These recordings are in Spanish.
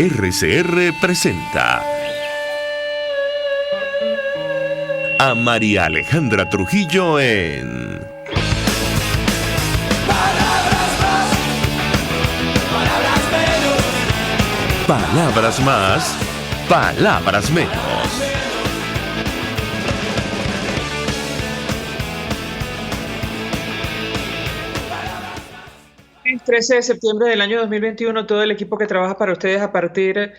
RCR presenta a María Alejandra Trujillo en Palabras más, palabras menos. Palabras más, palabras menos. El 13 de septiembre del año 2021, todo el equipo que trabaja para ustedes a partir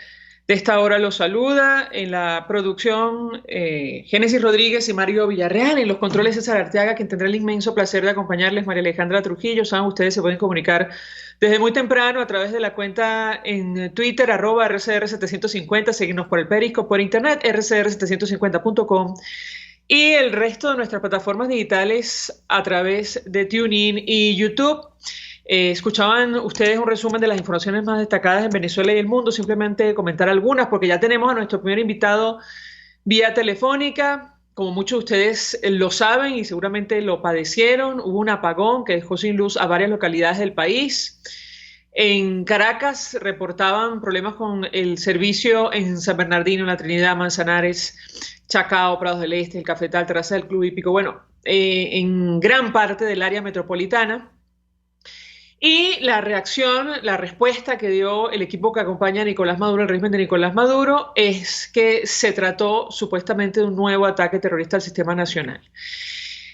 de esta hora los saluda. En la producción, Génesis Rodríguez y Mario Villarreal. En los controles, César Arteaga, quien tendrá el inmenso placer de acompañarles, María Alejandra Trujillo. Saben, ustedes se pueden comunicar desde muy temprano a través de la cuenta en Twitter, @RCR750, seguirnos por el Periscope, por internet, rcr750.com. Y el resto de nuestras plataformas digitales a través de TuneIn y YouTube. Escuchaban ustedes un resumen de las informaciones más destacadas en Venezuela y el mundo. Simplemente comentar algunas, porque ya tenemos a nuestro primer invitado vía telefónica. Como muchos de ustedes lo saben y seguramente lo padecieron, hubo un apagón que dejó sin luz a varias localidades del país. En Caracas reportaban problemas con el servicio en San Bernardino, La Trinidad, Manzanares, Chacao, Prados del Este, el Cafetal, Terraza del Club Hípico. Bueno, en gran parte del área metropolitana. Y la reacción, la respuesta que dio el equipo que acompaña a Nicolás Maduro, el régimen de Nicolás Maduro, es que se trató supuestamente de un nuevo ataque terrorista al sistema nacional.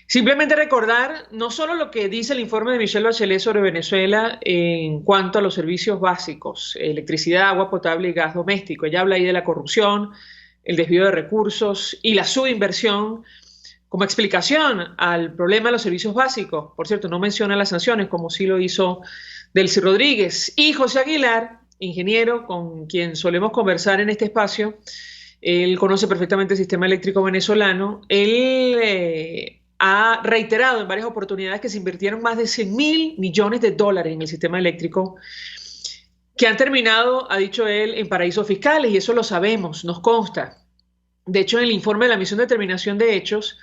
Simplemente recordar no solo lo que dice el informe de Michelle Bachelet sobre Venezuela en cuanto a los servicios básicos, electricidad, agua potable y gas doméstico. Ella habla ahí de la corrupción, el desvío de recursos y la subinversión como explicación al problema de los servicios básicos. Por cierto, no menciona las sanciones, como sí lo hizo Delcy Rodríguez. Y José Aguilar, ingeniero con quien solemos conversar en este espacio, él conoce perfectamente el sistema eléctrico venezolano. Él ha reiterado en varias oportunidades que se invirtieron más de $100.000 millones en el sistema eléctrico, que han terminado, ha dicho él, en paraísos fiscales, y eso lo sabemos, nos consta. De hecho, en el informe de la Misión de Determinación de Hechos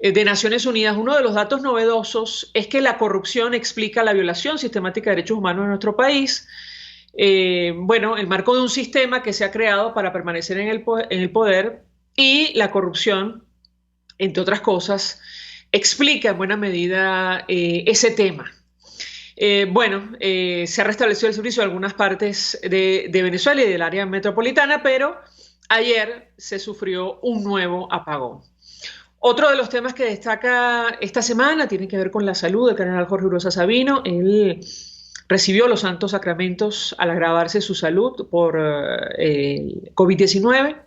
de Naciones Unidas, uno de los datos novedosos es que la corrupción explica la violación sistemática de derechos humanos en nuestro país. Bueno, el marco de un sistema que se ha creado para permanecer en el poder, y la corrupción, entre otras cosas, explica en buena medida ese tema. Se ha restablecido el servicio en algunas partes de Venezuela y del área metropolitana, pero ayer se sufrió un nuevo apagón. Otro de los temas que destaca esta semana tiene que ver con la salud del cardenal Jorge Urosa Sabino. Él recibió los santos sacramentos al agravarse su salud por COVID-19.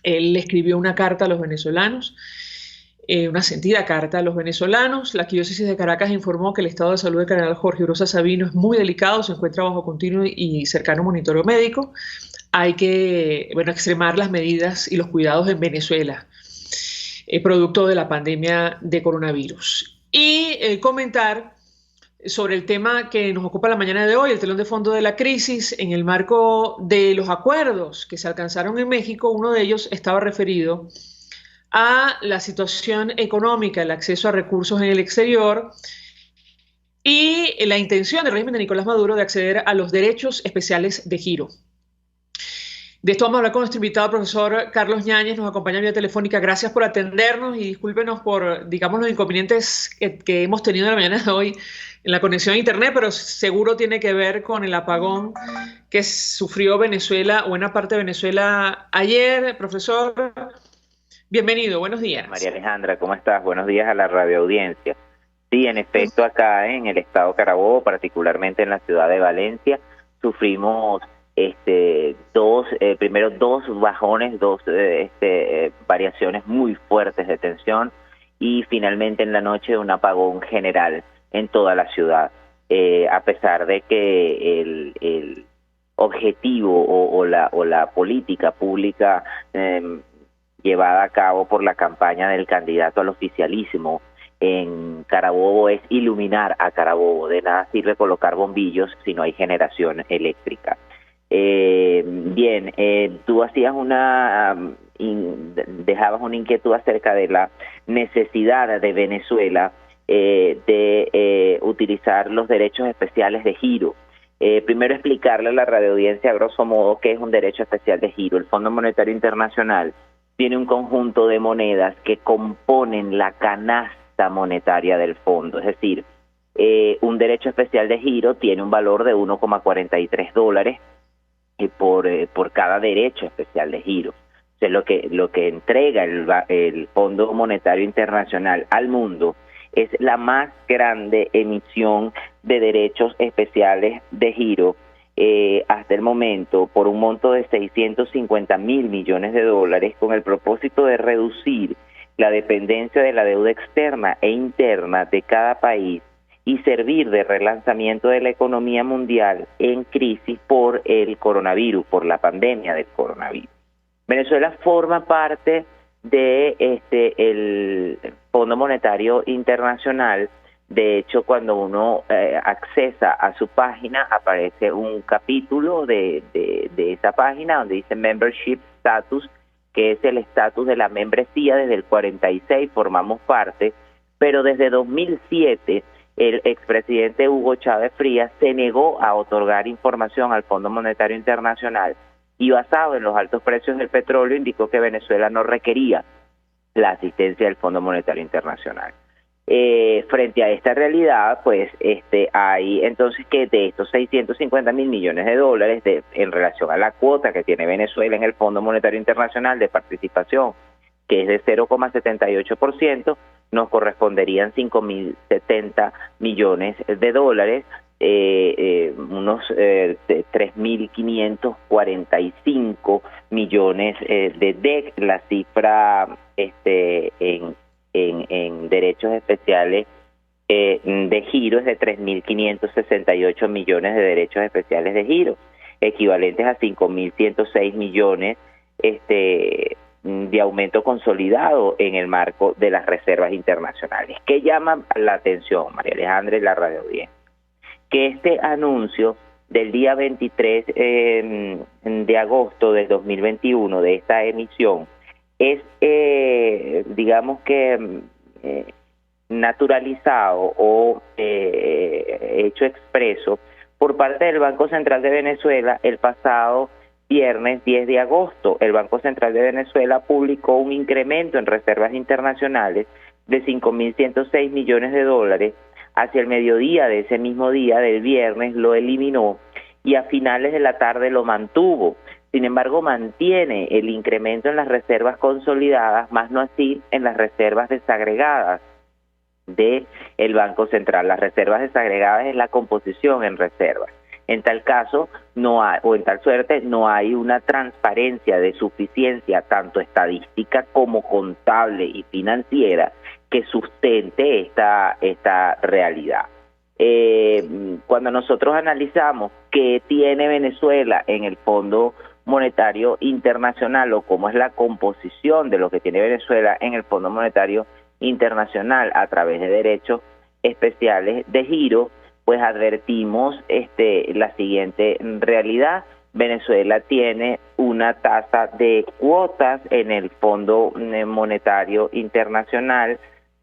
Él escribió una carta a los venezolanos, una sentida carta a los venezolanos. La Arquidiócesis de Caracas informó que el estado de salud del cardenal Jorge Urosa Sabino es muy delicado, se encuentra bajo continuo y cercano monitoreo médico. Hay que extremar las medidas y los cuidados en Venezuela, producto de la pandemia de coronavirus. Y comentar sobre el tema que nos ocupa la mañana de hoy, el telón de fondo de la crisis, en el marco de los acuerdos que se alcanzaron en México. Uno de ellos estaba referido a la situación económica, el acceso a recursos en el exterior y la intención del régimen de Nicolás Maduro de acceder a los derechos especiales de giro. De esto vamos a hablar con nuestro invitado, profesor Carlos Yáñez, nos acompaña vía telefónica. Gracias por atendernos y discúlpenos por, digamos, los inconvenientes que hemos tenido en la mañana de hoy en la conexión a internet, pero seguro tiene que ver con el apagón que sufrió Venezuela, buena parte de Venezuela ayer. Profesor, bienvenido, buenos días. María Alejandra, ¿cómo estás? Buenos días a la radioaudiencia. Sí, en efecto, acá en el estado Carabobo, particularmente en la ciudad de Valencia, sufrimos primero dos bajones, variaciones muy fuertes de tensión, y finalmente en la noche un apagón general en toda la ciudad, a pesar de que el objetivo o la política pública llevada a cabo por la campaña del candidato al oficialismo en Carabobo es iluminar a Carabobo. De nada sirve colocar bombillos si no hay generación eléctrica. Tú hacías dejabas una inquietud acerca de la necesidad de Venezuela de utilizar los derechos especiales de giro. Primero explicarle a la radioaudiencia a grosso modo qué es un derecho especial de giro. El Fondo Monetario Internacional tiene un conjunto de monedas que componen la canasta monetaria del fondo, es decir, un derecho especial de giro tiene un valor de $1,43 por cada derecho especial de giro. Entonces, lo que entrega el Fondo Monetario Internacional al mundo es la más grande emisión de derechos especiales de giro hasta el momento, por un monto de $650 mil millones, con el propósito de reducir la dependencia de la deuda externa e interna de cada país y servir de relanzamiento de la economía mundial en crisis por el coronavirus, por la pandemia del coronavirus. Venezuela forma parte de el Fondo Monetario Internacional. De hecho, cuando uno accesa a su página, aparece un capítulo de esa página donde dice Membership Status, que es el estatus de la membresía. Desde el 46 formamos parte, pero desde 2007 el expresidente Hugo Chávez Frías se negó a otorgar información al Fondo Monetario Internacional y, basado en los altos precios del petróleo, indicó que Venezuela no requería la asistencia del Fondo Monetario Internacional. Frente a esta realidad, pues hay entonces que de estos $650 mil millones en relación a la cuota que tiene Venezuela en el Fondo Monetario Internacional de participación, que es de 0,78%, nos corresponderían $5.070 millones, unos 3.545 millones de DEC. La cifra en derechos especiales de giro es de 3.568 millones de derechos especiales de giro, equivalentes a 5.106 millones de aumento consolidado en el marco de las reservas internacionales. ¿Qué llama la atención, María Alejandra y la radioaudiencia? Que este anuncio del día 23 de agosto del 2021 de esta emisión es, digamos que, naturalizado o hecho expreso por parte del Banco Central de Venezuela el pasado viernes 10 de agosto. El Banco Central de Venezuela publicó un incremento en reservas internacionales de $5.106 millones. Hacia el mediodía de ese mismo día, del viernes, lo eliminó y a finales de la tarde lo mantuvo. Sin embargo, mantiene el incremento en las reservas consolidadas, más no así en las reservas desagregadas del Banco Central. Las reservas desagregadas es la composición en reservas. En tal caso, no hay, o en tal suerte, no hay una transparencia de suficiencia, tanto estadística como contable y financiera, que sustente esta realidad. Cuando nosotros analizamos qué tiene Venezuela en el Fondo Monetario Internacional, o cómo es la composición de lo que tiene Venezuela en el Fondo Monetario Internacional a través de derechos especiales de giro, pues advertimos la siguiente realidad. Venezuela tiene una tasa de cuotas en el Fondo Monetario Internacional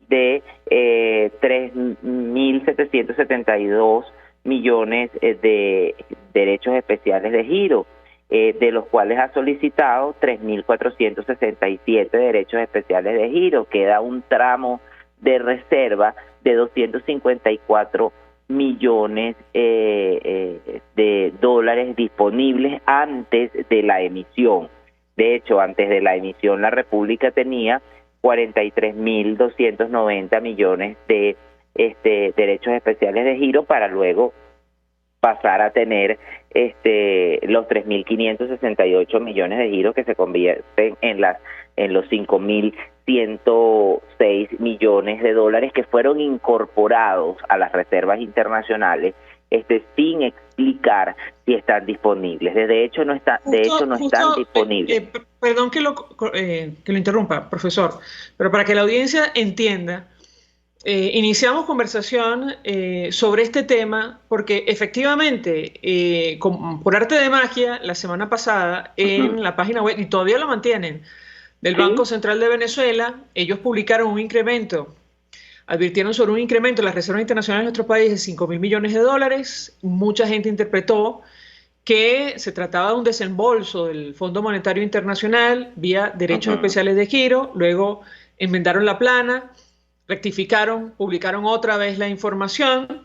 de 3.772 millones de derechos especiales de giro, de los cuales ha solicitado 3.467 derechos especiales de giro. Queda un tramo de reserva de 254 millones de dólares disponibles antes de la emisión. De hecho, antes de la emisión, la República tenía 43.290 millones de derechos especiales de giro, para luego pasar a tener los 3.568 millones de giros, que se convierten en los 5.106 millones de dólares que fueron incorporados a las reservas internacionales, sin explicar si están disponibles. De hecho, no están disponibles. Perdón que lo interrumpa, profesor, pero para que la audiencia entienda, iniciamos conversación sobre este tema porque efectivamente, por arte de magia, la semana pasada en la página web, y todavía lo mantienen, del Banco Central de Venezuela, ellos publicaron un incremento advirtieron sobre un incremento de las reservas internacionales de nuestro país de 5.000 millones de dólares. Mucha gente interpretó que se trataba de un desembolso del Fondo Monetario Internacional vía derechos especiales de giro. Luego enmendaron la plana, rectificaron, publicaron otra vez la información,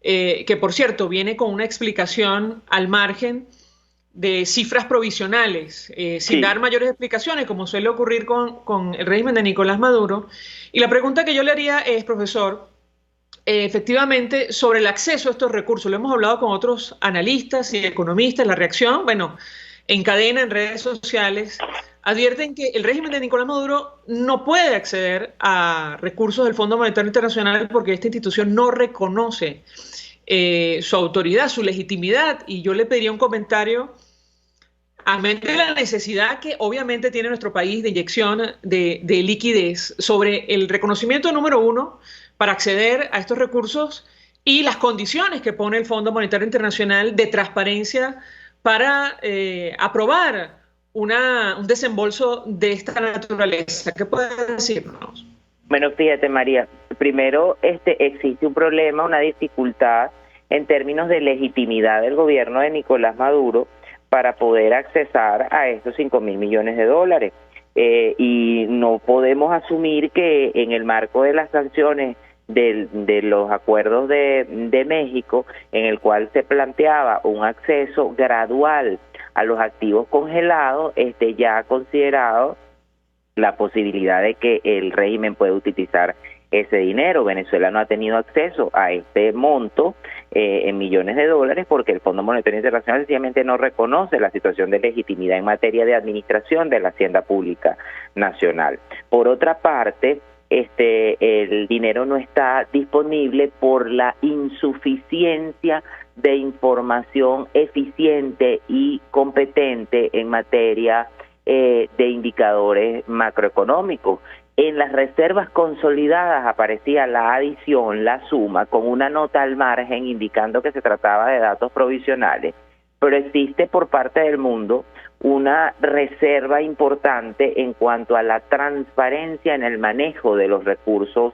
que por cierto viene con una explicación al margen de cifras provisionales, sin dar mayores explicaciones, como suele ocurrir con el régimen de Nicolás Maduro. Y la pregunta que yo le haría es, profesor, efectivamente, sobre el acceso a estos recursos. Lo hemos hablado con otros analistas y economistas. La reacción, bueno, en cadena, en redes sociales, advierten que el régimen de Nicolás Maduro no puede acceder a recursos del Fondo Monetario Internacional porque esta institución no reconoce su autoridad, su legitimidad. Y yo le pediría un comentario a mente de la necesidad que obviamente tiene nuestro país de inyección de liquidez sobre el reconocimiento número uno para acceder a estos recursos y las condiciones que pone el Fondo Monetario Internacional de transparencia para aprobar un desembolso de esta naturaleza. ¿Qué puede decirnos? Bueno, fíjate, María, primero existe un problema, una dificultad en términos de legitimidad del gobierno de Nicolás Maduro para poder accesar a estos 5.000 millones de dólares. Y no podemos asumir que en el marco de las sanciones de los acuerdos de México, en el cual se planteaba un acceso gradual a los activos congelados, ya ha considerado la posibilidad de que el régimen pueda utilizar ese dinero. Venezuela no ha tenido acceso a este monto en millones de dólares porque el Fondo Monetario Internacional sencillamente no reconoce la situación de legitimidad en materia de administración de la hacienda pública nacional. Por otra parte, el dinero no está disponible por la insuficiencia de información eficiente y competente en materia de indicadores macroeconómicos. En las reservas consolidadas aparecía la adición, la suma, con una nota al margen indicando que se trataba de datos provisionales, pero existe por parte del mundo una reserva importante en cuanto a la transparencia en el manejo de los recursos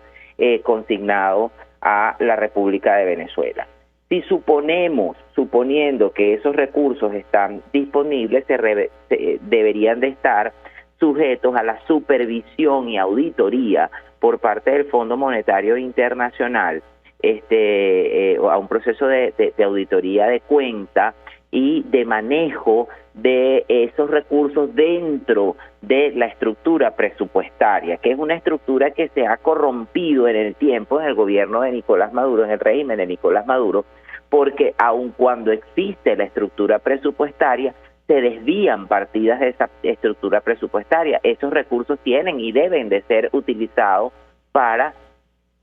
consignados a la República de Venezuela. Si suponiendo que esos recursos están disponibles, deberían de estar sujetos a la supervisión y auditoría por parte del Fondo Monetario Internacional, a un proceso de auditoría de cuenta y de manejo de esos recursos dentro de la estructura presupuestaria, que es una estructura que se ha corrompido en el tiempo en el gobierno de Nicolás Maduro, en el régimen de Nicolás Maduro, porque aun cuando existe la estructura presupuestaria, se desvían partidas de esa estructura presupuestaria. Esos recursos tienen y deben de ser utilizados para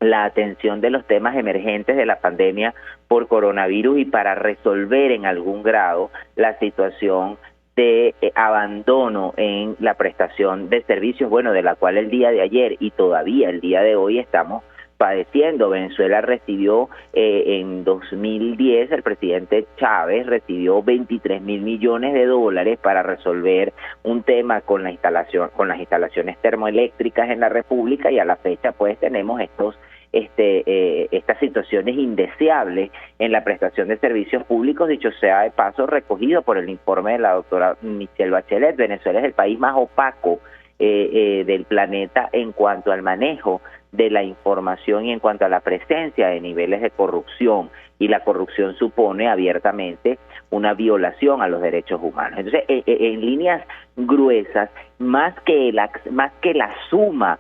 la atención de los temas emergentes de la pandemia por coronavirus y para resolver en algún grado la situación de abandono en la prestación de servicios, bueno, de la cual el día de ayer y todavía el día de hoy estamos padeciendo. Venezuela recibió en 2010, el presidente Chávez recibió 23.000 millones de dólares para resolver un tema con las instalaciones termoeléctricas en la República, y a la fecha pues tenemos estas situaciones indeseables en la prestación de servicios públicos, dicho sea de paso, recogido por el informe de la doctora Michelle Bachelet. Venezuela es el país más opaco del planeta en cuanto al manejo de la información y en cuanto a la presencia de niveles de corrupción, y la corrupción supone abiertamente una violación a los derechos humanos. Entonces, en líneas gruesas, más que la suma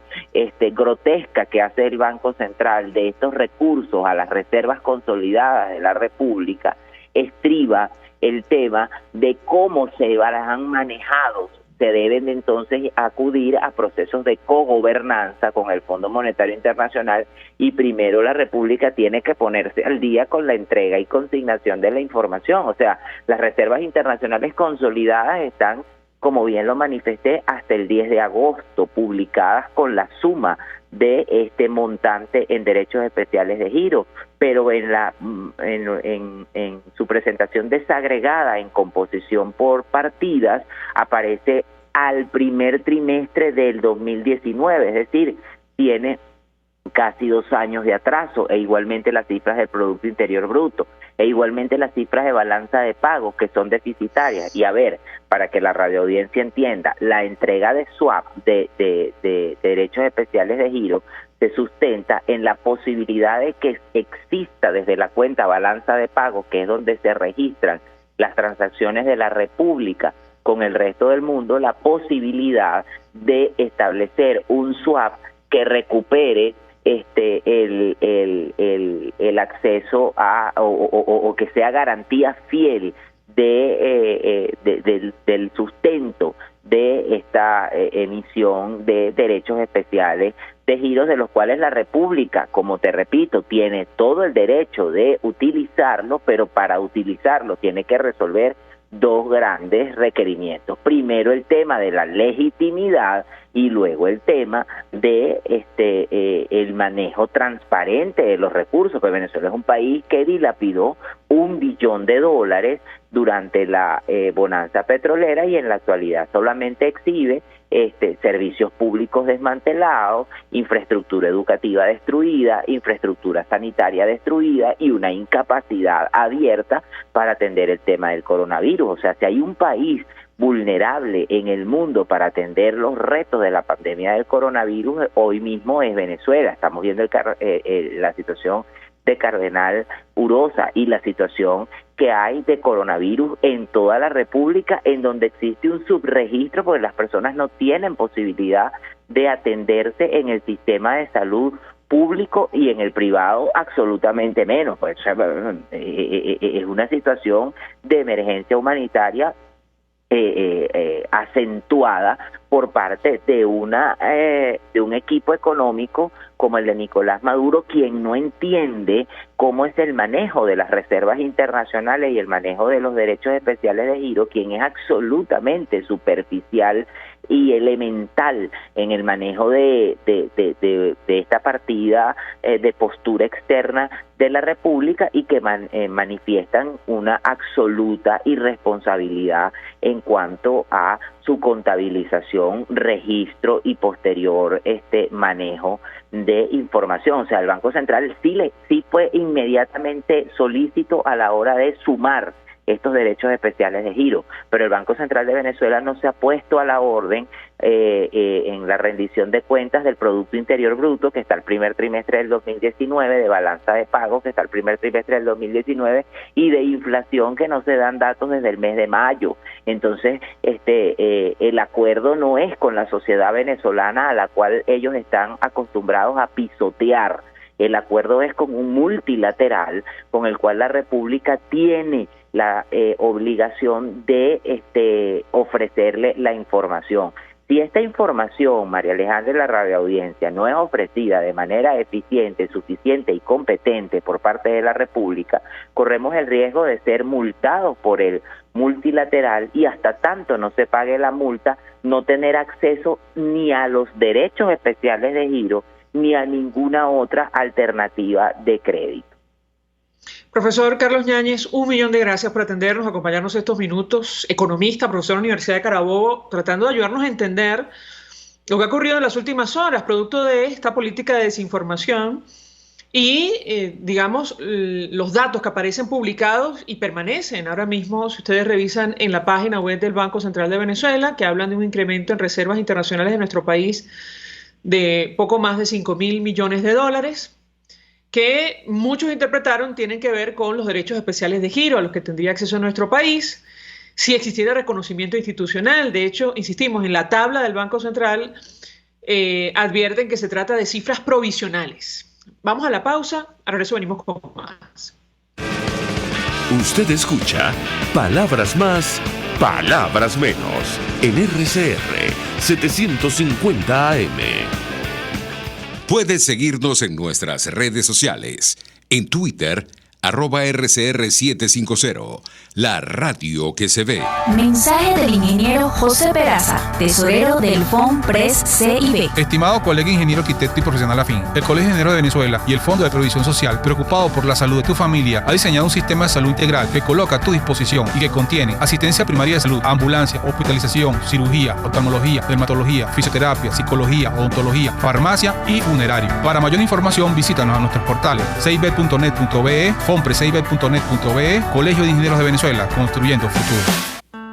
grotesca que hace el Banco Central de estos recursos a las reservas consolidadas de la República, estriba el tema de cómo se han manejado. Se deben de entonces acudir a procesos de cogobernanza con el Fondo Monetario Internacional, y primero la República tiene que ponerse al día con la entrega y consignación de la información. O sea, las reservas internacionales consolidadas están, como bien lo manifesté, hasta el 10 de agosto, publicadas con la suma de este montante en derechos especiales de giro, pero en su presentación desagregada en composición por partidas aparece al primer trimestre del 2019, es decir, tiene casi 2 años de atraso, e igualmente las cifras del Producto Interior Bruto, e igualmente las cifras de balanza de pagos que son deficitarias. Y a ver, para que la radioaudiencia entienda, la entrega de swap, de derechos especiales de giro, se sustenta en la posibilidad de que exista desde la cuenta balanza de pagos, que es donde se registran las transacciones de la República con el resto del mundo, la posibilidad de establecer un swap que recupere el acceso a o que sea garantía fiel del sustento de esta emisión de derechos especiales de giros, de los cuales la República, como te repito, tiene todo el derecho de utilizarlo, pero para utilizarlo tiene que resolver 2 grandes requerimientos. Primero, el tema de la legitimidad, y luego el tema de el manejo transparente de los recursos. Pues Venezuela es un país que dilapidó $1 billón durante la bonanza petrolera, y en la actualidad solamente exhibe servicios públicos desmantelados, infraestructura educativa destruida, infraestructura sanitaria destruida y una incapacidad abierta para atender el tema del coronavirus. O sea, si hay un país vulnerable en el mundo para atender los retos de la pandemia del coronavirus, hoy mismo es Venezuela. Estamos viendo la situación de Cardenal Urosa y la situación que hay de coronavirus en toda la República, en donde existe un subregistro porque las personas no tienen posibilidad de atenderse en el sistema de salud público, y en el privado absolutamente menos. Pues, es una situación de emergencia humanitaria acentuada por parte de un equipo económico como el de Nicolás Maduro, quien no entiende cómo es el manejo de las reservas internacionales y el manejo de los derechos especiales de giro, quien es absolutamente superficial y elemental en el manejo de esta partida de postura externa de la República, y que manifiestan una absoluta irresponsabilidad en cuanto a su contabilización, registro y posterior manejo de información. O sea, el Banco Central sí fue inmediatamente solícito a la hora de sumar estos derechos especiales de giro, pero el Banco Central de Venezuela no se ha puesto a la orden en la rendición de cuentas del Producto Interior Bruto, que está el primer trimestre del 2019, de balanza de pagos, que está el primer trimestre del 2019, y de inflación, que no se dan datos desde el mes de mayo. Entonces, el acuerdo no es con la sociedad venezolana, a la cual ellos están acostumbrados a pisotear. El acuerdo es con un multilateral con el cual la República tiene la obligación de ofrecerle la información. Si esta información, María Alejandra, y la radioaudiencia, no es ofrecida de manera eficiente, suficiente y competente por parte de la República, corremos el riesgo de ser multados por el multilateral, y hasta tanto no se pague la multa, no tener acceso ni a los derechos especiales de giro ni a ninguna otra alternativa de crédito. Profesor Carlos Yáñez, 1 millón de gracias por atendernos, acompañarnos estos minutos. Economista, profesor de la Universidad de Carabobo, tratando de ayudarnos a entender lo que ha ocurrido en las últimas horas, producto de esta política de desinformación y, digamos, los datos que aparecen publicados y permanecen ahora mismo, si ustedes revisan en la página web del Banco Central de Venezuela, que hablan de un incremento en reservas internacionales de nuestro país de poco más de $5.000 millones, que muchos interpretaron tienen que ver con los derechos especiales de giro a los que tendría acceso nuestro país si existiera reconocimiento institucional. De hecho, insistimos, en la tabla del Banco Central advierten que se trata de cifras provisionales. Vamos a la pausa, a regreso venimos con más. Usted escucha Palabras Más, Palabras Menos en RCR 750 AM. Puedes seguirnos en nuestras redes sociales. En Twitter, @RCR750, la radio que se ve. Mensaje del ingeniero José Peraza, tesorero del FONPRES CIB. Estimado colega ingeniero arquitecto y profesional afín, el Colegio de Ingenieros de Venezuela y el Fondo de Previsión Social, preocupado por la salud de tu familia, ha diseñado un sistema de salud integral que coloca a tu disposición y que contiene asistencia primaria de salud, ambulancia, hospitalización, cirugía, oftalmología, dermatología, fisioterapia, psicología, odontología, farmacia y funerario. Para mayor información, visítanos a nuestros portales cib.net.be, fonprescib.net.be, Colegio de Ingenieros de Venezuela, construyendo futuro.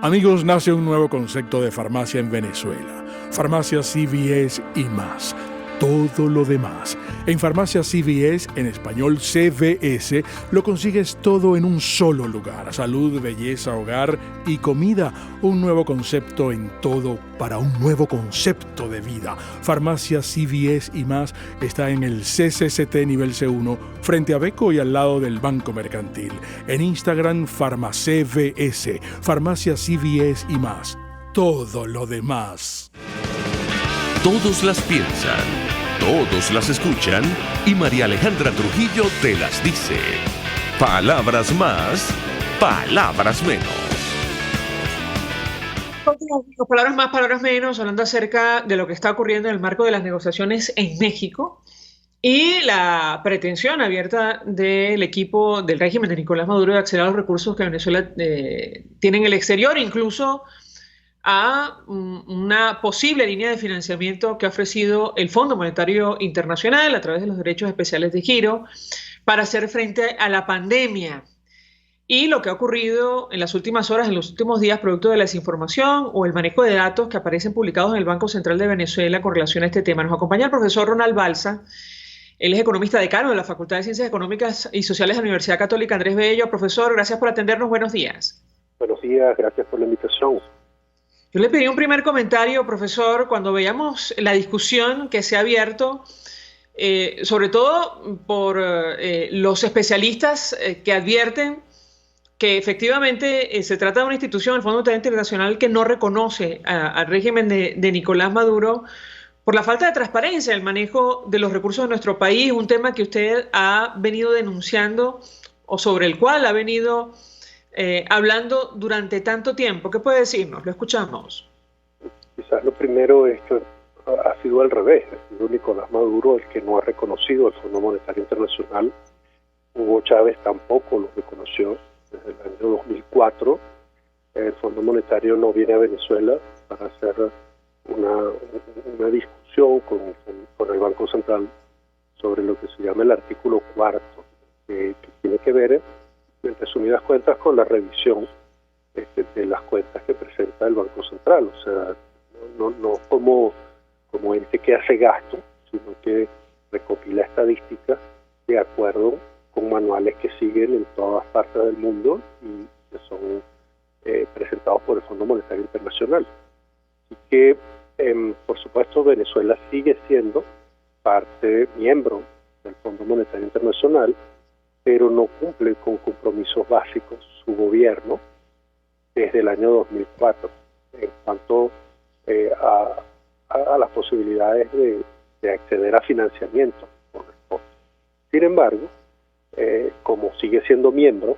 Amigos, nace un nuevo concepto de farmacia en Venezuela. Farmacia CVS y más. Todo lo demás. En Farmacia CVS, en español CVS, lo consigues todo en un solo lugar. Salud, belleza, hogar y comida. Un nuevo concepto en todo para un nuevo concepto de vida. Farmacia CVS y más está en el CCCT nivel C1, frente a Beco y al lado del Banco Mercantil. En Instagram, FarmaCVS. Farmacia CVS y más. Todo lo demás. Todos las piensan, todos las escuchan y María Alejandra Trujillo te las dice. Palabras más, palabras menos. Palabras más, palabras menos, hablando acerca de lo que está ocurriendo en el marco de las negociaciones en México y la pretensión abierta del equipo del régimen de Nicolás Maduro de acceder a los recursos que Venezuela tiene en el exterior, incluso a una posible línea de financiamiento que ha ofrecido el Fondo Monetario Internacional a través de los derechos especiales de giro para hacer frente a la pandemia. Y lo que ha ocurrido en las últimas horas, en los últimos días, producto de la desinformación o el manejo de datos que aparecen publicados en el Banco Central de Venezuela con relación a este tema. Nos acompaña el profesor Ronald Balsa. Él es economista decano de la Facultad de Ciencias Económicas y Sociales de la Universidad Católica Andrés Bello. Profesor, gracias por atendernos. Buenos días. Buenos días, gracias por la invitación. Yo le pedí un primer comentario, profesor, cuando veamos la discusión que se ha abierto, sobre todo por los especialistas que advierten que efectivamente se trata de una institución, el Fondo Monetario Internacional, que no reconoce al régimen de Nicolás Maduro por la falta de transparencia en el manejo de los recursos de nuestro país, un tema que usted ha venido denunciando o sobre el cual ha venido hablando durante tanto tiempo. ¿Qué puede decirnos? Lo escuchamos. Quizás lo primero es que ha sido al revés. Ha sido Nicolás Maduro el que no ha reconocido el Fondo Monetario Internacional. Hugo Chávez tampoco lo reconoció. Desde el año 2004 el Fondo Monetario no viene a Venezuela para hacer una discusión con el Banco Central sobre lo que se llama el artículo 4, que tiene que ver, en resumidas cuentas, con la revisión de las cuentas que presenta el Banco Central. O sea, no como ente que hace gasto, sino que recopila estadísticas de acuerdo con manuales que siguen en todas partes del mundo y que son presentados por el Fondo Monetario Internacional. Así que, por supuesto, Venezuela sigue siendo miembro del Fondo Monetario Internacional, pero no cumple con compromisos básicos su gobierno desde el año 2004 en cuanto a las posibilidades de acceder a financiamiento por el fondo. Sin embargo, como sigue siendo miembro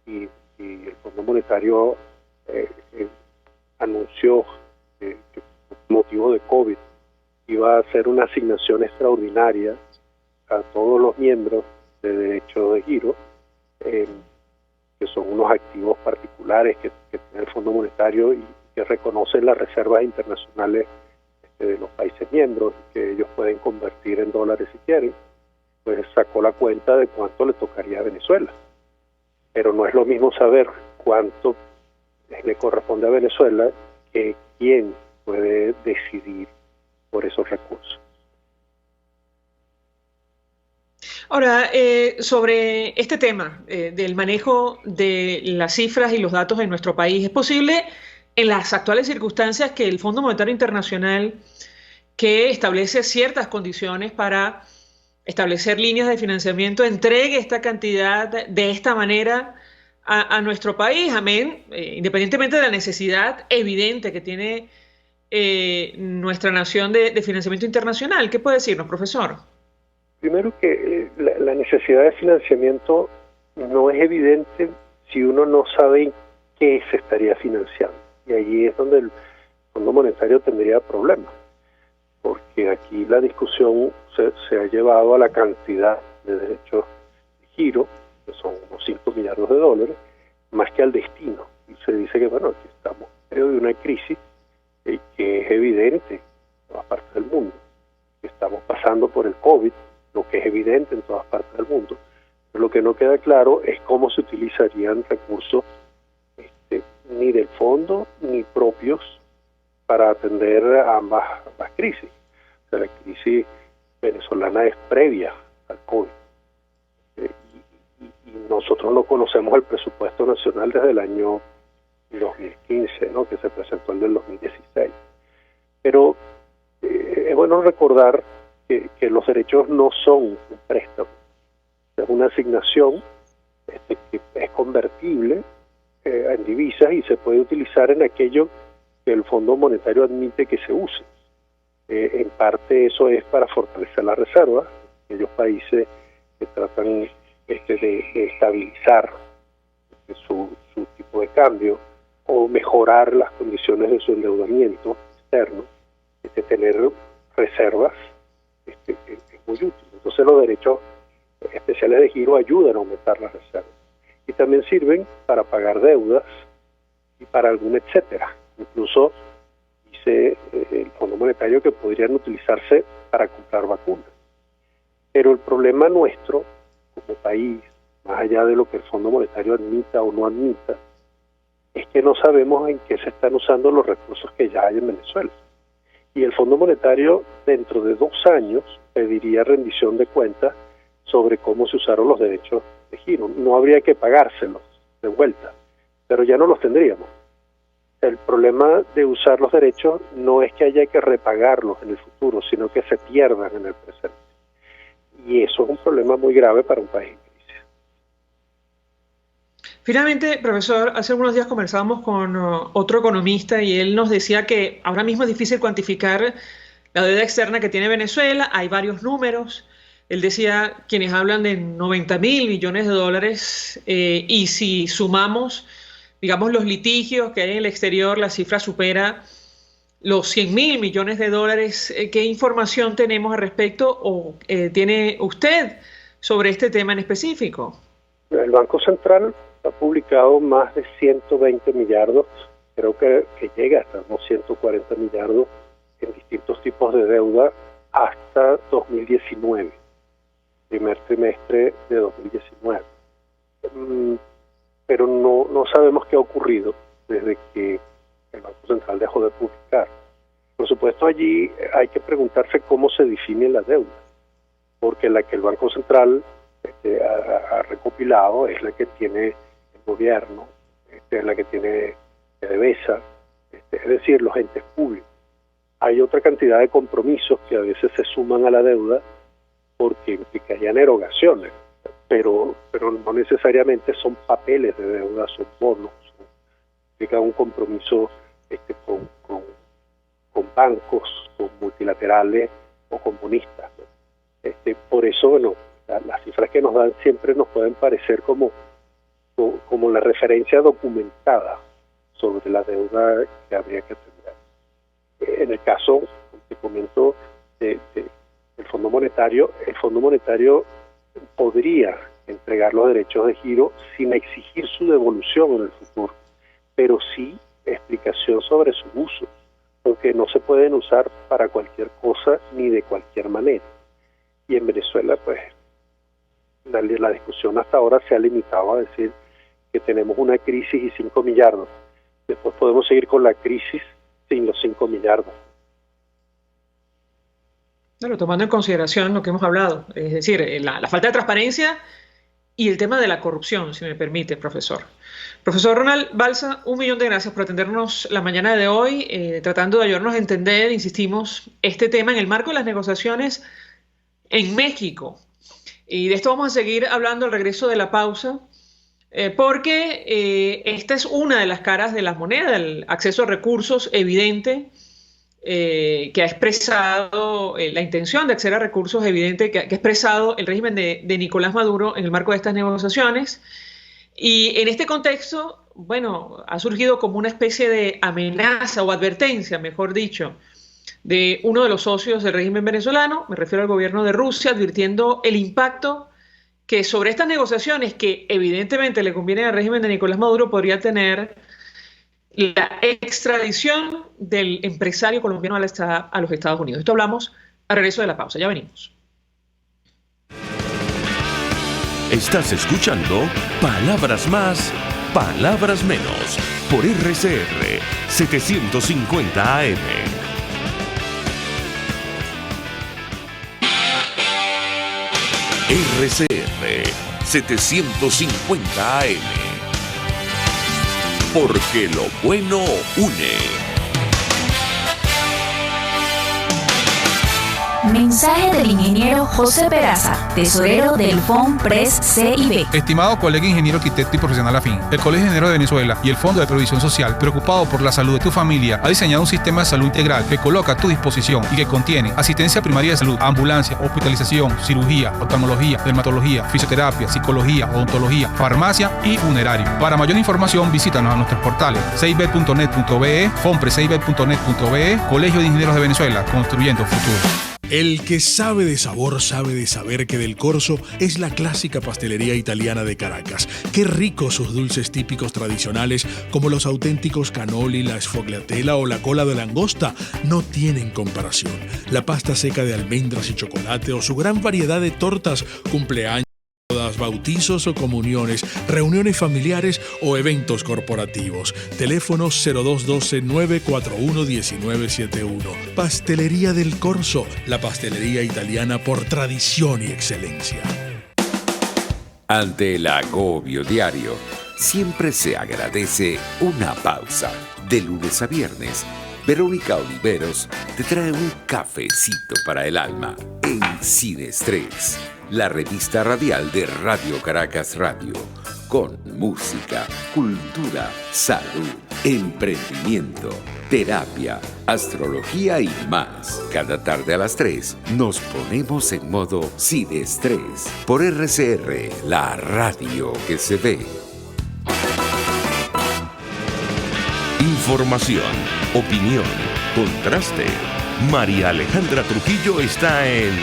y el Fondo Monetario anunció que por motivo de COVID iba a hacer una asignación extraordinaria a todos los miembros de derecho de giro, que son unos activos particulares que tiene el Fondo Monetario y que reconocen las reservas internacionales de los países miembros, que ellos pueden convertir en dólares si quieren. Pues sacó la cuenta de cuánto le tocaría a Venezuela. Pero no es lo mismo saber cuánto le corresponde a Venezuela que quién puede decidir por esos recursos. Ahora, sobre este tema del manejo de las cifras y los datos en nuestro país, ¿es posible en las actuales circunstancias que el Fondo Monetario Internacional, que establece ciertas condiciones para establecer líneas de financiamiento, entregue esta cantidad de esta manera a nuestro país, amén, independientemente de la necesidad evidente que tiene nuestra nación de financiamiento internacional? ¿Qué puede decirnos, profesor? Primero que la necesidad de financiamiento no es evidente si uno no sabe en qué se estaría financiando. Y ahí es donde el Fondo Monetario tendría problemas, porque aquí la discusión se ha llevado a la cantidad de derechos de giro, que son unos 5 millardos de dólares, más que al destino. Y se dice que, bueno, aquí estamos en medio de una crisis que es evidente en todas partes del mundo, que estamos pasando por el COVID, lo que es evidente en todas partes del mundo. Pero lo que no queda claro es cómo se utilizarían recursos ni del fondo ni propios para atender a ambas crisis. O sea, la crisis venezolana es previa al COVID. Y nosotros no conocemos el presupuesto nacional desde el año 2015, ¿no?, que se presentó el del 2016. Pero es bueno recordar que los derechos no son un préstamo, es una asignación que es convertible en divisas y se puede utilizar en aquello que el Fondo Monetario admite que se use. En parte eso es para fortalecer la reserva, aquellos países que tratan de estabilizar su tipo de cambio o mejorar las condiciones de su endeudamiento externo, tener reservas es muy útil. Entonces los derechos especiales de giro ayudan a aumentar las reservas y también sirven para pagar deudas y para algún etcétera. Incluso dice el Fondo Monetario que podrían utilizarse para comprar vacunas. Pero el problema nuestro como país, más allá de lo que el Fondo Monetario admita o no admita, es que no sabemos en qué se están usando los recursos que ya hay en Venezuela. Y el Fondo Monetario dentro de 2 años pediría rendición de cuentas sobre cómo se usaron los derechos de giro. No habría que pagárselos de vuelta, pero ya no los tendríamos. El problema de usar los derechos no es que haya que repagarlos en el futuro, sino que se pierdan en el presente. Y eso es un problema muy grave para un país en crisis. Finalmente, profesor, hace algunos días conversábamos con otro economista y él nos decía que ahora mismo es difícil cuantificar la deuda externa que tiene Venezuela. Hay varios números. Él decía, quienes hablan de 90.000 millones de dólares, y si sumamos, digamos, los litigios que hay en el exterior, la cifra supera los 100.000 millones de dólares. ¿Qué información tenemos al respecto o tiene usted sobre este tema en específico? El Banco Central ha publicado más de 120 millardos, creo que llega hasta unos 140 millardos en distintos tipos de deuda hasta 2019, primer trimestre de 2019. Pero no sabemos qué ha ocurrido desde que el Banco Central dejó de publicar. Por supuesto, allí hay que preguntarse cómo se define la deuda, porque la que el Banco Central ha recopilado es la que tiene el gobierno, es la que tiene PDVSA, es decir, los entes públicos. Hay otra cantidad de compromisos que a veces se suman a la deuda porque implicarían erogaciones, pero no necesariamente son papeles de deuda, son bonos, implica un compromiso con bancos, con multilaterales o con bonistas, ¿no? Por eso, bueno, las cifras que nos dan siempre nos pueden parecer como la referencia documentada sobre la deuda que habría que atender. En el caso, te comento, del Fondo Monetario, el Fondo Monetario podría entregar los derechos de giro sin exigir su devolución en el futuro, pero sí explicación sobre su uso, porque no se pueden usar para cualquier cosa ni de cualquier manera. Y en Venezuela, pues, la discusión hasta ahora se ha limitado a decir que tenemos una crisis y 5 millardos. Después podemos seguir con la crisis sin los 5 millardos. Claro, tomando en consideración lo que hemos hablado, es decir, la falta de transparencia y el tema de la corrupción, si me permite, profesor. Profesor Ronald Balsa, 1.000.000 de gracias por atendernos la mañana de hoy, tratando de ayudarnos a entender, insistimos, este tema en el marco de las negociaciones en México. Y de esto vamos a seguir hablando al regreso de la pausa, porque esta es una de las caras de las monedas, el acceso a recursos evidente que ha expresado la intención de acceder a recursos evidente que ha expresado el régimen de Nicolás Maduro en el marco de estas negociaciones. Y en este contexto, bueno, ha surgido como una especie de amenaza o advertencia, mejor dicho, de uno de los socios del régimen venezolano, me refiero al gobierno de Rusia, advirtiendo el impacto que sobre estas negociaciones, que evidentemente le conviene al régimen de Nicolás Maduro, podría tener la extradición del empresario colombiano a los Estados Unidos. Esto hablamos al regreso de la pausa. Ya venimos. Estás escuchando Palabras Más, Palabras Menos por RCR 750 AM. RCR 750 AM. Porque lo bueno une. Mensaje del ingeniero José Peraza, tesorero del FONPRES CIB. Estimado colega ingeniero arquitecto y profesional afín, el Colegio de Ingenieros de Venezuela y el Fondo de Previsión Social, preocupado por la salud de tu familia, ha diseñado un sistema de salud integral que coloca a tu disposición y que contiene asistencia primaria de salud, ambulancia, hospitalización, cirugía, oftalmología, dermatología, fisioterapia, psicología, odontología, farmacia y funerario. Para mayor información, visítanos a nuestros portales cib.net.be, fonprescib.net.be, Colegio de Ingenieros de Venezuela, construyendo futuro. El que sabe de sabor sabe de saber que Del Corso es la clásica pastelería italiana de Caracas. Qué ricos sus dulces típicos tradicionales como los auténticos cannoli, la sfogliatella o la cola de langosta no tienen comparación. La pasta seca de almendras y chocolate o su gran variedad de tortas, cumpleaños, bautizos o comuniones, reuniones familiares o eventos corporativos. Teléfonos 0212-941-1971. Pastelería Del Corso, la pastelería italiana por tradición y excelencia. Ante el agobio diario, siempre se agradece una pausa. De lunes a viernes, Verónica Oliveros te trae un cafecito para el alma en Sin Estrés, la revista radial de Radio Caracas Radio, con música, cultura, salud, emprendimiento, terapia, astrología y más. Cada tarde a las 3 nos ponemos en modo Sin Estrés por RCR, la radio que se ve. Información, opinión, contraste. María Alejandra Trujillo está en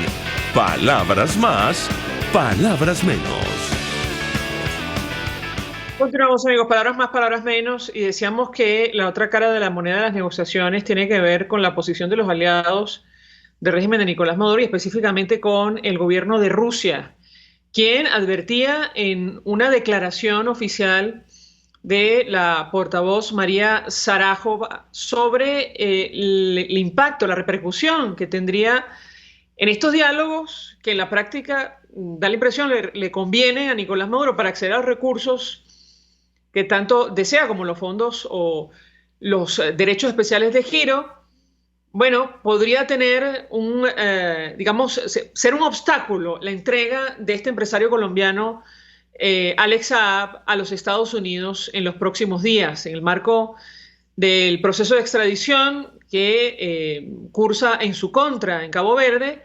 Palabras Más, Palabras Menos. Continuamos, amigos, palabras más, palabras menos, y decíamos que la otra cara de la moneda de las negociaciones tiene que ver con la posición de los aliados del régimen de Nicolás Maduro y específicamente con el gobierno de Rusia, quien advertía en una declaración oficial de la portavoz María Zarájova sobre el impacto, la repercusión que tendría en estos diálogos que en la práctica da la impresión le conviene a Nicolás Maduro para acceder a los recursos que tanto desea, como los fondos o los derechos especiales de giro. Bueno, podría tener ser un obstáculo la entrega de este empresario colombiano Alex Saab a los Estados Unidos en los próximos días, en el marco del proceso de extradición que cursa en su contra en Cabo Verde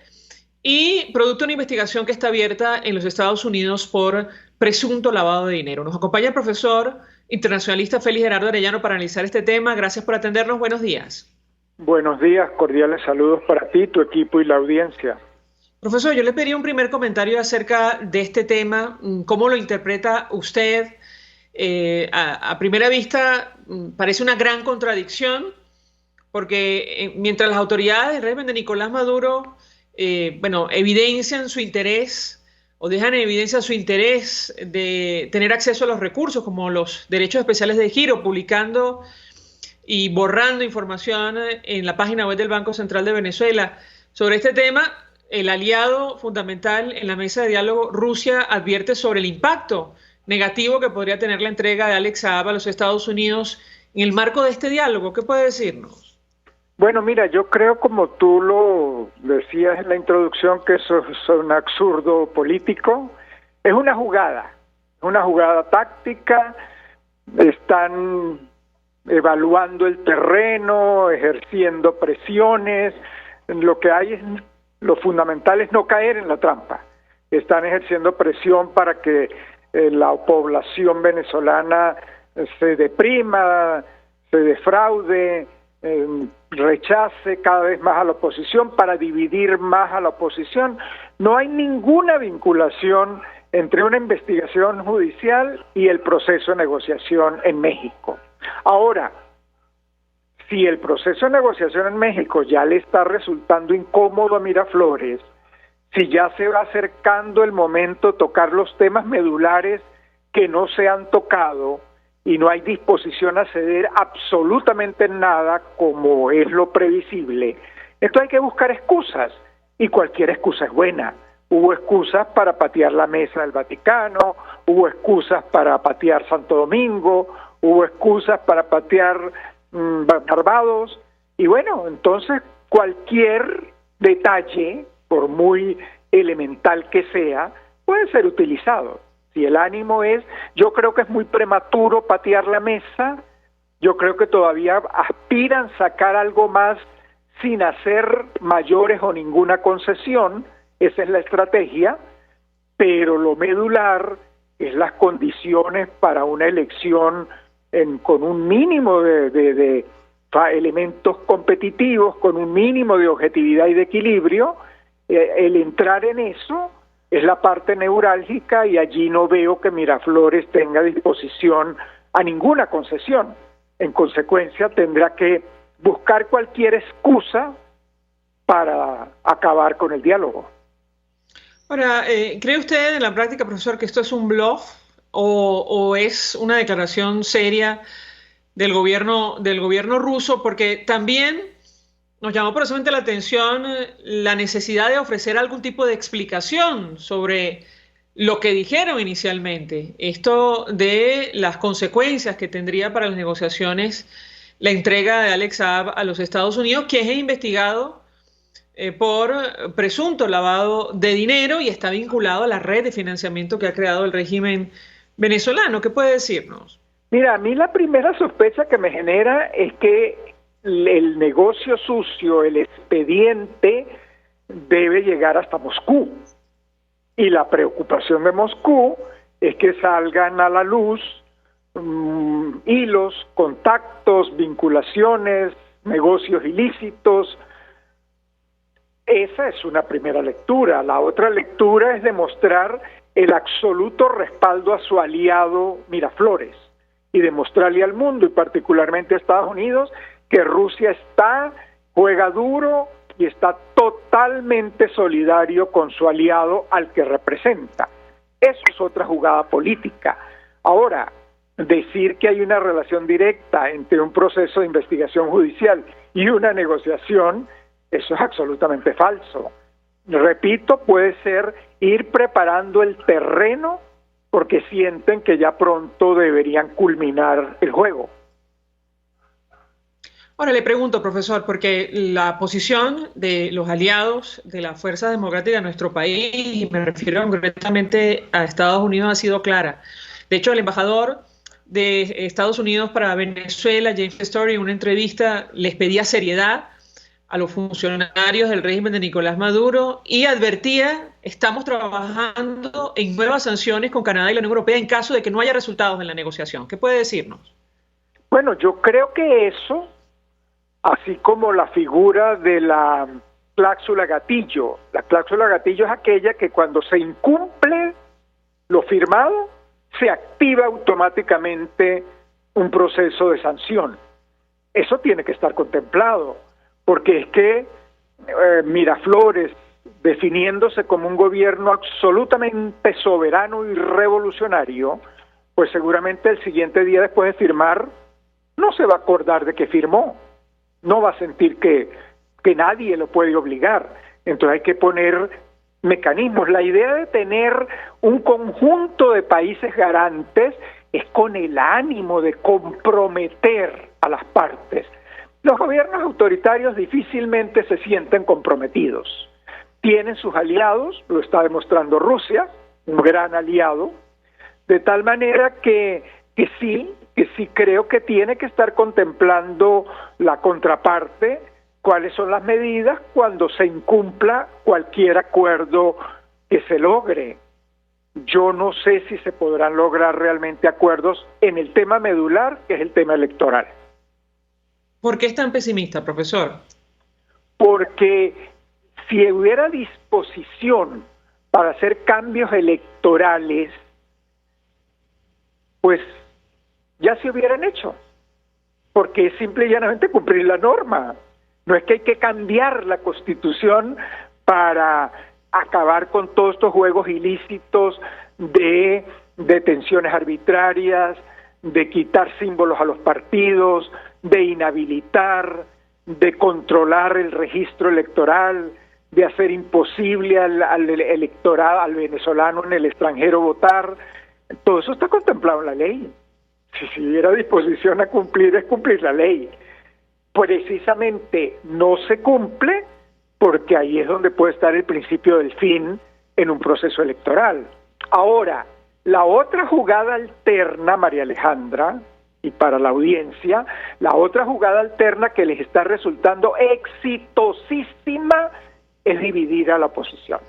y producto de una investigación que está abierta en los Estados Unidos por presunto lavado de dinero. Nos acompaña el profesor internacionalista Félix Gerardo Arellano para analizar este tema. Gracias por atendernos. Buenos días. Buenos días, cordiales saludos para ti, tu equipo y la audiencia. Profesor, yo le pedí un primer comentario acerca de este tema. ¿Cómo lo interpreta usted? A primera vista parece una gran contradicción, porque mientras las autoridades del régimen de Nicolás Maduro evidencian su interés o dejan en evidencia su interés de tener acceso a los recursos como los derechos especiales de giro, publicando y borrando información en la página web del Banco Central de Venezuela sobre este tema, el aliado fundamental en la mesa de diálogo, Rusia, advierte sobre el impacto negativo que podría tener la entrega de Alex Saab a los Estados Unidos en el marco de este diálogo. ¿Qué puede decirnos? Bueno, mira, yo creo, como tú lo decías en la introducción, que eso es un absurdo político. Es una jugada táctica. Están evaluando el terreno, ejerciendo presiones. Lo fundamental es no caer en la trampa. Están ejerciendo presión para que la población venezolana se deprima, se defraude, rechace cada vez más a la oposición, para dividir más a la oposición. No hay ninguna vinculación entre una investigación judicial y el proceso de negociación en México. Ahora, si el proceso de negociación en México ya le está resultando incómodo a Miraflores, si ya se va acercando el momento de tocar los temas medulares que no se han tocado y no hay disposición a ceder absolutamente nada, como es lo previsible, entonces hay que buscar excusas, y cualquier excusa es buena. Hubo excusas para patear la mesa del Vaticano, hubo excusas para patear Santo Domingo, hubo excusas para patear Barbados, y bueno, entonces cualquier detalle, por muy elemental que sea, puede ser utilizado. Si el ánimo es, yo creo que es muy prematuro patear la mesa, yo creo que todavía aspiran a sacar algo más sin hacer mayores o ninguna concesión, esa es la estrategia, pero lo medular es las condiciones para una elección con un mínimo de elementos competitivos, con un mínimo de objetividad y de equilibrio. El entrar en eso es la parte neurálgica, y allí no veo que Miraflores tenga disposición a ninguna concesión. En consecuencia, tendrá que buscar cualquier excusa para acabar con el diálogo. Ahora, ¿cree usted en la práctica, profesor, que esto es un bluff o es una declaración seria del gobierno ruso? Porque también nos llamó profundamente la atención la necesidad de ofrecer algún tipo de explicación sobre lo que dijeron inicialmente, esto de las consecuencias que tendría para las negociaciones la entrega de Alex Saab a los Estados Unidos, que es investigado por presunto lavado de dinero y está vinculado a la red de financiamiento que ha creado el régimen venezolano. ¿Qué puede decirnos? Mira, a mí la primera sospecha que me genera es que el negocio sucio, el expediente, debe llegar hasta Moscú. Y la preocupación de Moscú es que salgan a la luz hilos, contactos, vinculaciones, negocios ilícitos. Esa es una primera lectura. La otra lectura es demostrar el absoluto respaldo a su aliado Miraflores y demostrarle al mundo, y particularmente a Estados Unidos, que Rusia juega duro y está totalmente solidario con su aliado al que representa. Eso es otra jugada política. Ahora, decir que hay una relación directa entre un proceso de investigación judicial y una negociación, eso es absolutamente falso. Repito, puede ser ir preparando el terreno porque sienten que ya pronto deberían culminar el juego. Ahora le pregunto, profesor, porque la posición de los aliados de las fuerzas democráticas de nuestro país, y me refiero concretamente a Estados Unidos, ha sido clara. De hecho, el embajador de Estados Unidos para Venezuela, James Story, en una entrevista les pedía seriedad a los funcionarios del régimen de Nicolás Maduro y advertía: estamos trabajando en nuevas sanciones con Canadá y la Unión Europea en caso de que no haya resultados en la negociación. ¿Qué puede decirnos? Bueno, yo creo que eso, así como la figura de la cláusula gatillo. La cláusula gatillo es aquella que cuando se incumple lo firmado, se activa automáticamente un proceso de sanción. Eso tiene que estar contemplado, porque es que Miraflores, definiéndose como un gobierno absolutamente soberano y revolucionario, pues seguramente el siguiente día después de firmar no se va a acordar de que firmó. No va a sentir que nadie lo puede obligar. Entonces hay que poner mecanismos. La idea de tener un conjunto de países garantes es con el ánimo de comprometer a las partes. Los gobiernos autoritarios difícilmente se sienten comprometidos. Tienen sus aliados, lo está demostrando Rusia, un gran aliado, de tal manera que sí, que sí creo que tiene que estar contemplando la contraparte, cuáles son las medidas cuando se incumpla cualquier acuerdo que se logre. Yo no sé si se podrán lograr realmente acuerdos en el tema medular, que es el tema electoral. ¿Por qué es tan pesimista, profesor? Porque si hubiera disposición para hacer cambios electorales, pues ya se hubieran hecho, porque es simple y llanamente cumplir la norma. No es que hay que cambiar la Constitución para acabar con todos estos juegos ilícitos de detenciones arbitrarias, de quitar símbolos a los partidos, de inhabilitar, de controlar el registro electoral, de hacer imposible al electorado, al venezolano en el extranjero votar. Todo eso está contemplado en la ley. Si hubiera disposición a cumplir, es cumplir la ley. Precisamente no se cumple porque ahí es donde puede estar el principio del fin en un proceso electoral. Ahora, la otra jugada alterna, María Alejandra, y para la audiencia, la otra jugada alterna que les está resultando exitosísima es dividir a la oposición.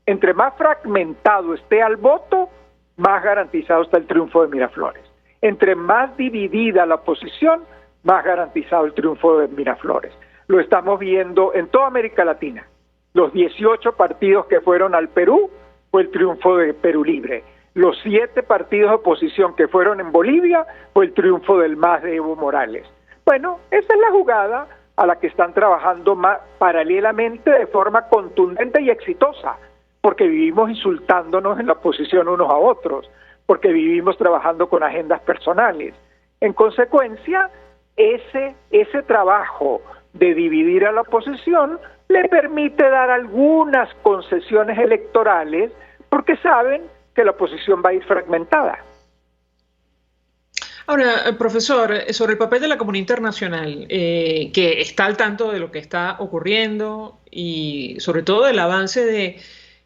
Entre más fragmentado esté al voto, más garantizado está el triunfo de Miraflores. Entre más dividida la oposición, más garantizado el triunfo de Miraflores. Lo estamos viendo en toda América Latina. Los 18 partidos que fueron al Perú fue el triunfo de Perú Libre. Los 7 partidos de oposición que fueron en Bolivia fue el triunfo del MAS de Evo Morales. Bueno, esa es la jugada a la que están trabajando paralelamente de forma contundente y exitosa, porque vivimos insultándonos en la oposición unos a otros, porque vivimos trabajando con agendas personales. En consecuencia, ese trabajo de dividir a la oposición le permite dar algunas concesiones electorales porque saben que la oposición va a ir fragmentada. Ahora, profesor, sobre el papel de la comunidad internacional, que está al tanto de lo que está ocurriendo y sobre todo del avance de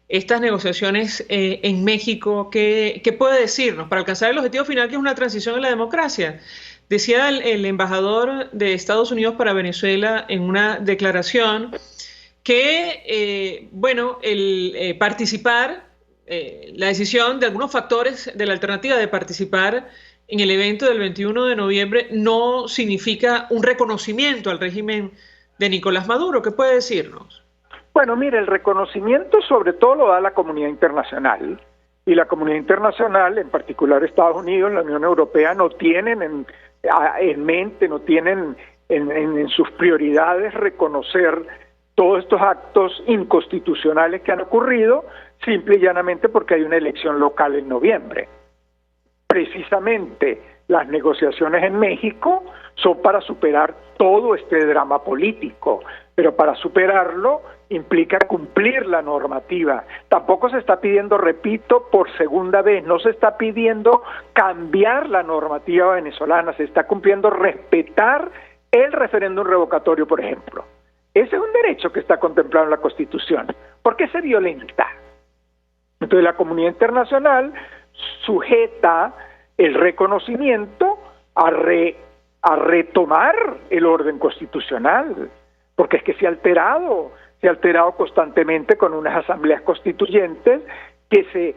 estas negociaciones en México, ¿qué puede decirnos para alcanzar el objetivo final, que es una transición en la democracia? Decía el embajador de Estados Unidos para Venezuela en una declaración que, el participar, la decisión de algunos factores de la alternativa de participar en el evento del 21 de noviembre no significa un reconocimiento al régimen de Nicolás Maduro. ¿Qué puede decirnos? Bueno, mire, el reconocimiento sobre todo lo da la comunidad internacional, y la comunidad internacional, en particular Estados Unidos, la Unión Europea, no tienen en mente, no tienen en sus prioridades reconocer todos estos actos inconstitucionales que han ocurrido, simple y llanamente porque hay una elección local en noviembre. Precisamente las negociaciones en México son para superar todo este drama político, pero para superarlo implica cumplir la normativa. Tampoco se está pidiendo, repito, por segunda vez, no se está pidiendo cambiar la normativa venezolana, se está cumpliendo respetar el referéndum revocatorio, por ejemplo. Ese es un derecho que está contemplado en la Constitución. ¿Por qué se violenta? Entonces la comunidad internacional sujeta el reconocimiento a retomar el orden constitucional, porque es que se ha alterado constantemente con unas asambleas constituyentes que se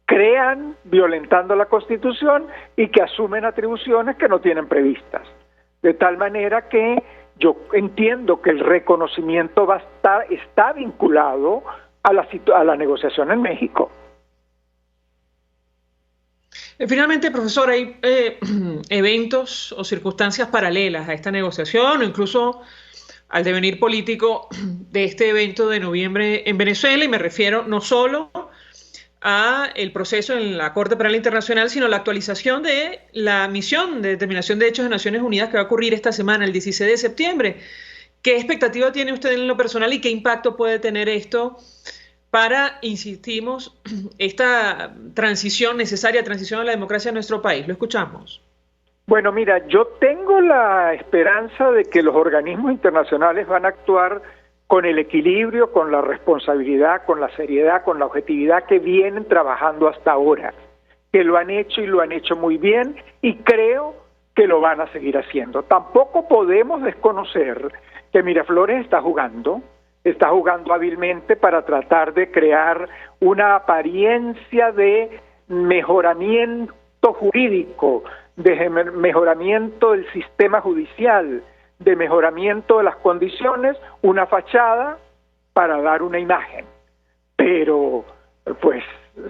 crean violentando la Constitución y que asumen atribuciones que no tienen previstas. De tal manera que yo entiendo que el reconocimiento está vinculado a la negociación en México. Finalmente, profesor, ¿hay eventos o circunstancias paralelas a esta negociación o incluso al devenir político de este evento de noviembre en Venezuela? Y me refiero no solo a el proceso en la Corte Penal Internacional, sino a la actualización de la misión de determinación de hechos de Naciones Unidas que va a ocurrir esta semana, el 16 de septiembre. ¿Qué expectativa tiene usted en lo personal y qué impacto puede tener esto para, insistimos, esta necesaria transición a la democracia en nuestro país? Lo escuchamos. Bueno, mira, yo tengo la esperanza de que los organismos internacionales van a actuar con el equilibrio, con la responsabilidad, con la seriedad, con la objetividad que vienen trabajando hasta ahora, que lo han hecho y lo han hecho muy bien, y creo que lo van a seguir haciendo. Tampoco podemos desconocer que Miraflores está jugando hábilmente para tratar de crear una apariencia de mejoramiento jurídico, de mejoramiento del sistema judicial, de mejoramiento de las condiciones, una fachada para dar una imagen. Pero, pues,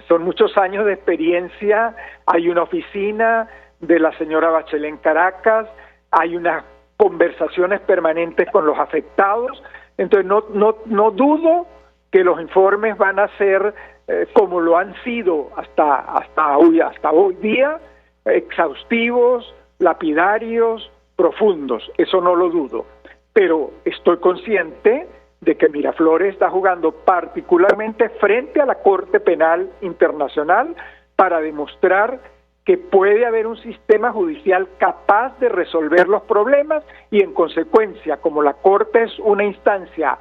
son muchos años de experiencia, hay una oficina de la señora Bachelet en Caracas, hay unas conversaciones permanentes con los afectados, entonces no dudo que los informes van a ser como lo han sido hasta hoy día, exhaustivos, lapidarios, profundos, eso no lo dudo, pero estoy consciente de que Miraflores está jugando particularmente frente a la Corte Penal Internacional para demostrar que puede haber un sistema judicial capaz de resolver los problemas y, en consecuencia, como la Corte es una instancia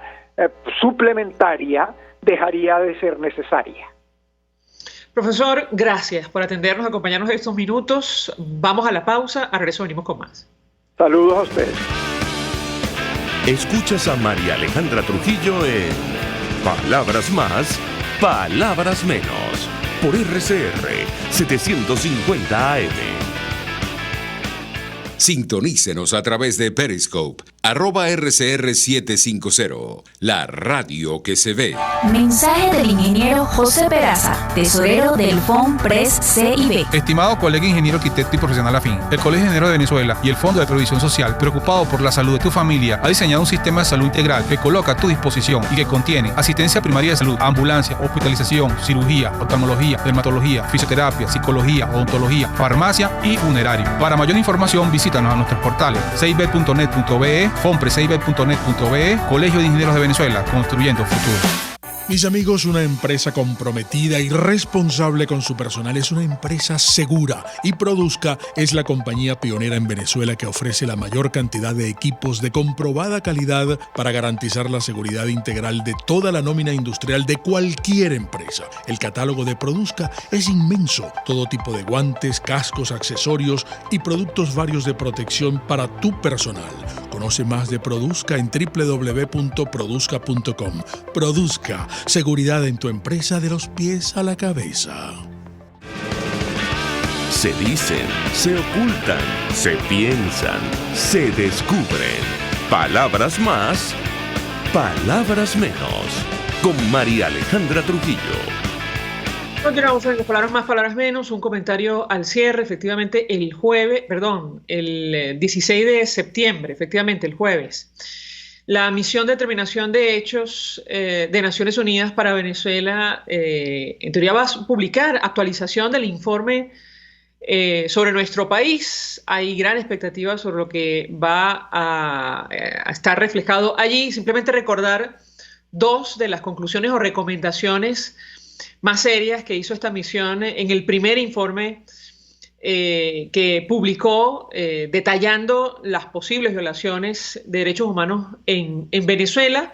suplementaria, dejaría de ser necesaria. Profesor, gracias por atendernos, acompañarnos estos minutos. Vamos a la pausa, a regreso venimos con más. Saludos a ustedes. Escuchas a María Alejandra Trujillo en Palabras Más, Palabras Menos, por RCR 750 AM. Sintonícenos a través de Periscope, @RCR750, la radio que se ve. Mensaje del ingeniero José Peraza, tesorero del FONPRES CIB. Estimado colega ingeniero, arquitecto y profesional afín, el Colegio de Ingenieros de Venezuela y el Fondo de Previsión Social, preocupado por la salud de tu familia, ha diseñado un sistema de salud integral que coloca a tu disposición y que contiene asistencia primaria de salud, ambulancia, hospitalización, cirugía, oftalmología, dermatología, fisioterapia, psicología, odontología, farmacia y funerario. Para mayor información, visítanos a nuestros portales cib.net.be, fonprescib.net.be, Colegio de Ingenieros de Venezuela, construyendo futuro. Mis amigos, una empresa comprometida y responsable con su personal es una empresa segura, y Produzca es la compañía pionera en Venezuela que ofrece la mayor cantidad de equipos de comprobada calidad para garantizar la seguridad integral de toda la nómina industrial de cualquier empresa. El catálogo de Produzca es inmenso, todo tipo de guantes, cascos, accesorios y productos varios de protección para tu personal. Conoce más de Produzca en www.produzca.com. Produzca, seguridad en tu empresa de los pies a la cabeza. Se dicen, se ocultan, se piensan, se descubren. Palabras más, palabras menos. Con María Alejandra Trujillo. Continuamos en Palabras Más, Palabras Menos. Un comentario al cierre. Efectivamente, el 16 de septiembre, efectivamente, el jueves, la misión de determinación de hechos de Naciones Unidas para Venezuela, en teoría, va a publicar actualización del informe sobre nuestro país. Hay gran expectativa sobre lo que va a estar reflejado allí. Simplemente recordar dos de las conclusiones o recomendaciones más serias que hizo esta misión en el primer informe que publicó, detallando las posibles violaciones de derechos humanos en Venezuela.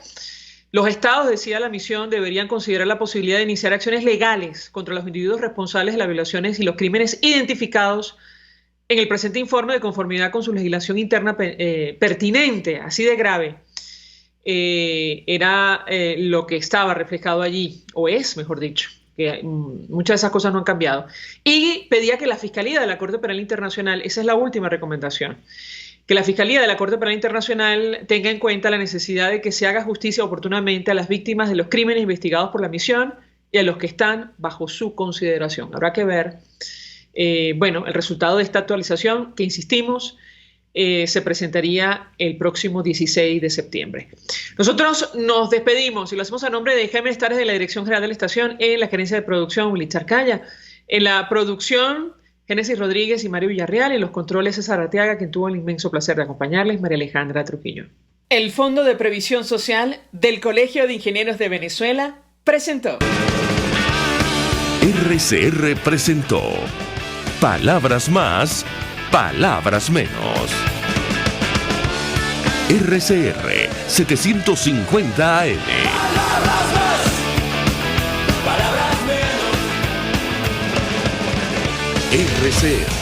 Los estados, decía la misión, deberían considerar la posibilidad de iniciar acciones legales contra los individuos responsables de las violaciones y los crímenes identificados en el presente informe, de conformidad con su legislación interna pertinente. Así de grave era lo que estaba reflejado allí, o es, mejor dicho, que muchas de esas cosas no han cambiado. Y pedía que la Fiscalía de la Corte Penal Internacional, esa es la última recomendación, que la Fiscalía de la Corte Penal Internacional tenga en cuenta la necesidad de que se haga justicia oportunamente a las víctimas de los crímenes investigados por la misión y a los que están bajo su consideración. Habrá que ver, el resultado de esta actualización, que insistimos, se presentaría el próximo 16 de septiembre. Nosotros nos despedimos y lo hacemos a nombre de Jaime Estares, de la Dirección General de la Estación, en la gerencia de producción, Willy Charcaya, en la producción, Génesis Rodríguez y Mario Villarreal, en los controles, César Arteaga, quien tuvo el inmenso placer de acompañarles, María Alejandra Trujillo. El Fondo de Previsión Social del Colegio de Ingenieros de Venezuela presentó. RCR presentó Palabras Más, Palabras Menos. RCR 750 AM. Palabras más, palabras menos. RCR